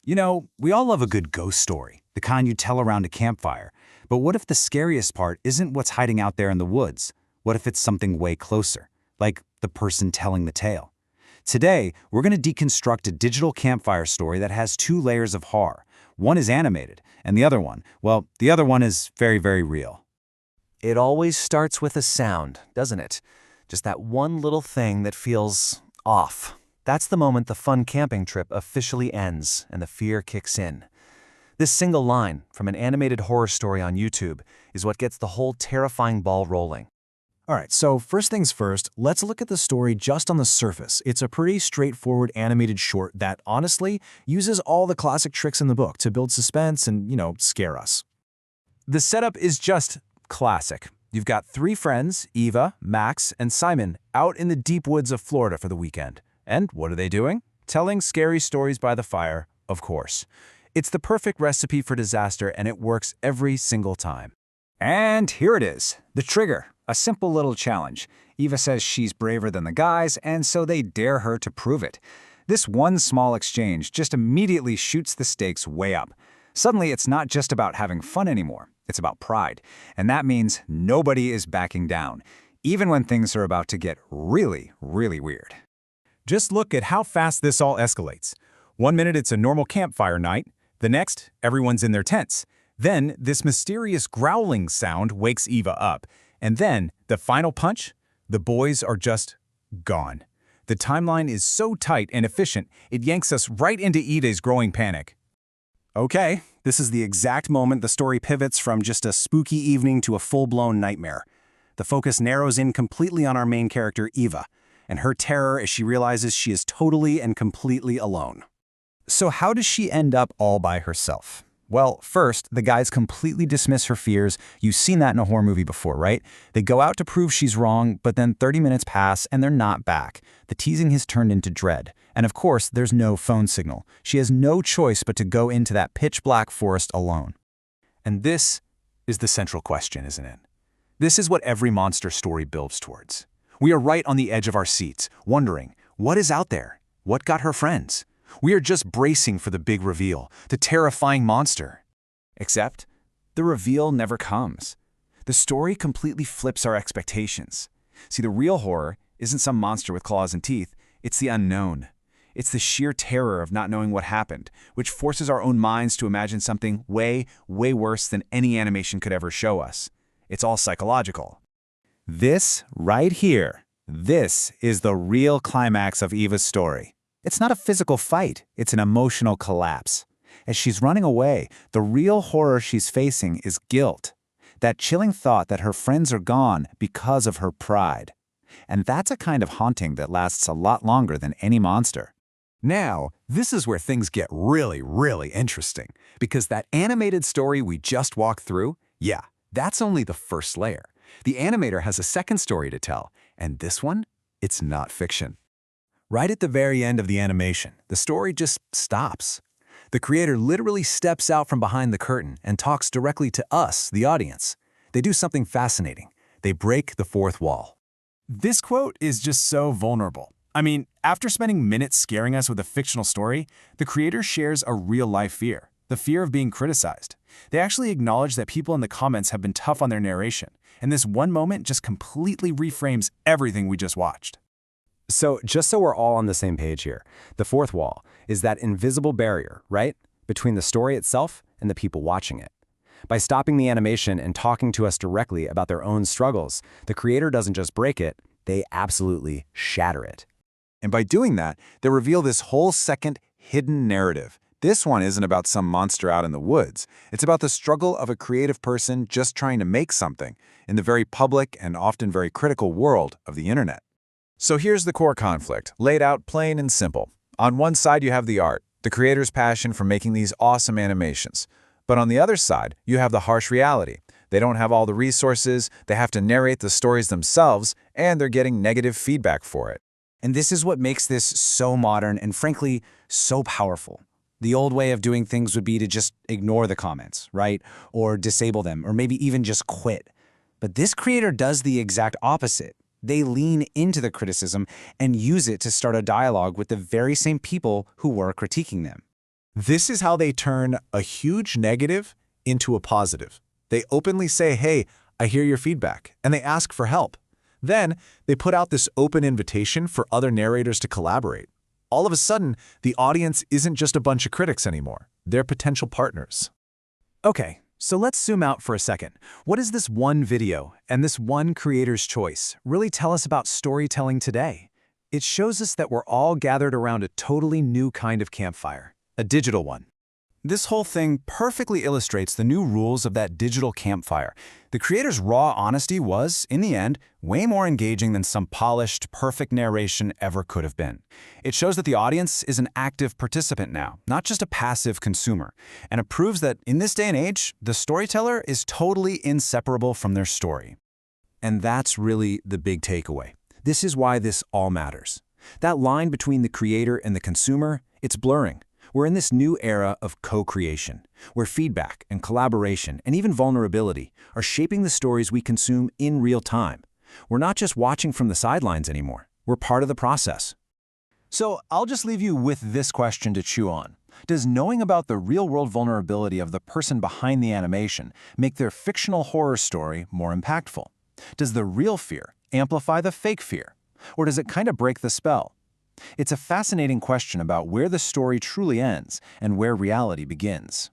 You know, we all love a good ghost story, the kind you tell around a campfire. But what if the scariest part isn't what's hiding out there in the woods? What if it's something way closer, like the person telling the tale? Today, we're going to deconstruct a digital campfire story that has two layers of horror. One is animated, and the other one is very, very real. It always starts with a sound, doesn't it? Just that one little thing that feels off. That's the moment the fun camping trip officially ends and the fear kicks in. This single line from an animated horror story on YouTube is what gets the whole terrifying ball rolling. All right, so first things first, let's look at the story just on the surface. It's a pretty straightforward animated short that, honestly, uses all the classic tricks in the book to build suspense and, scare us. The setup is just classic. You've got three friends, Eva, Max, and Simon, out in the deep woods of Florida for the weekend. And what are they doing? Telling scary stories by the fire, of course. It's the perfect recipe for disaster, and it works every single time. And here it is, the trigger, a simple little challenge. Eva says she's braver than the guys, and so they dare her to prove it. This one small exchange just immediately shoots the stakes way up. Suddenly, it's not just about having fun anymore. It's about pride. And that means nobody is backing down, even when things are about to get really, really weird. Just look at how fast this all escalates. 1 minute it's a normal campfire night, the next, everyone's in their tents. Then, this mysterious growling sound wakes Eva up. And then, the final punch? The boys are just gone. The timeline is so tight and efficient, it yanks us right into Eva's growing panic. Okay, this is the exact moment the story pivots from just a spooky evening to a full-blown nightmare. The focus narrows in completely on our main character, Eva, and her terror as she realizes she is totally and completely alone. So how does she end up all by herself? Well, first, the guys completely dismiss her fears. You've seen that in a horror movie before, right? They go out to prove she's wrong, but then 30 minutes pass and they're not back. The teasing has turned into dread. And of course, there's no phone signal. She has no choice but to go into that pitch-black forest alone. And this is the central question, isn't it? This is what every monster story builds towards. We are right on the edge of our seats, wondering, what is out there? What got her friends? We are just bracing for the big reveal, the terrifying monster. Except, the reveal never comes. The story completely flips our expectations. See, the real horror isn't some monster with claws and teeth, it's the unknown. It's the sheer terror of not knowing what happened, which forces our own minds to imagine something way, way worse than any animation could ever show us. It's all psychological. This, right here, this is the real climax of Eva's story. It's not a physical fight, it's an emotional collapse. As she's running away, the real horror she's facing is guilt. That chilling thought that her friends are gone because of her pride. And that's a kind of haunting that lasts a lot longer than any monster. Now, this is where things get really, really interesting, because that animated story we just walked through, yeah, that's only the first layer. The animator has a second story to tell, and this one, it's not fiction. Right at the very end of the animation, the story just stops. The creator literally steps out from behind the curtain and talks directly to us, the audience. They do something fascinating. They break the fourth wall. This quote is just so vulnerable. I mean, after spending minutes scaring us with a fictional story, the creator shares a real-life fear, the fear of being criticized. They actually acknowledge that people in the comments have been tough on their narration, and this one moment just completely reframes everything we just watched. So just so we're all on the same page here, the fourth wall is that invisible barrier, right, between the story itself and the people watching it. By stopping the animation and talking to us directly about their own struggles, the creator doesn't just break it, they absolutely shatter it. And by doing that, they reveal this whole second hidden narrative. This one isn't about some monster out in the woods. It's about the struggle of a creative person just trying to make something in the very public and often very critical world of the internet. So here's the core conflict, laid out plain and simple. On one side, you have the art, the creator's passion for making these awesome animations. But on the other side, you have the harsh reality. They don't have all the resources, they have to narrate the stories themselves, and they're getting negative feedback for it. And this is what makes this so modern and, frankly, so powerful. The old way of doing things would be to just ignore the comments, right? Or disable them, or maybe even just quit. But this creator does the exact opposite. They lean into the criticism and use it to start a dialogue with the very same people who were critiquing them. This is how they turn a huge negative into a positive. They openly say, hey, I hear your feedback, and they ask for help. Then, they put out this open invitation for other narrators to collaborate. All of a sudden, the audience isn't just a bunch of critics anymore. They're potential partners. Okay, so let's zoom out for a second. What does this one video and this one creator's choice really tell us about storytelling today? It shows us that we're all gathered around a totally new kind of campfire, a digital one. This whole thing perfectly illustrates the new rules of that digital campfire. The creator's raw honesty was, in the end, way more engaging than some polished, perfect narration ever could have been. It shows that the audience is an active participant now, not just a passive consumer. And it proves that, in this day and age, the storyteller is totally inseparable from their story. And that's really the big takeaway. This is why this all matters. That line between the creator and the consumer, it's blurring. We're in this new era of co-creation, where feedback and collaboration and even vulnerability are shaping the stories we consume in real time. We're not just watching from the sidelines anymore. We're part of the process. So I'll just leave you with this question to chew on. Does knowing about the real-world vulnerability of the person behind the animation make their fictional horror story more impactful? Does the real fear amplify the fake fear? Or does it kind of break the spell? It's a fascinating question about where the story truly ends and where reality begins.